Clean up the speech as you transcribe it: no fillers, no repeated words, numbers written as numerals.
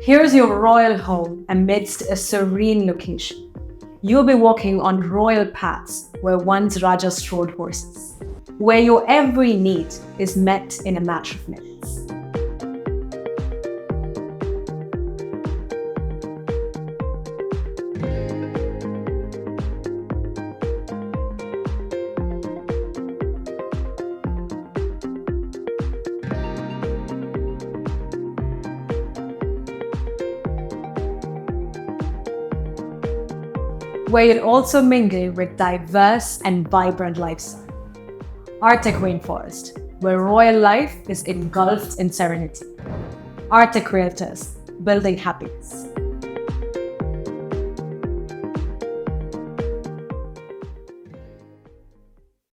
Here's your royal home amidst a serene location. You'll be walking on royal paths where once Rajas rode horses, where your every need is met in a matter of minutes. Where you'll also mingle with diverse and vibrant lifestyle. Artech Rainforest, where royal life is engulfed in serenity. Artech Realtors, building happiness.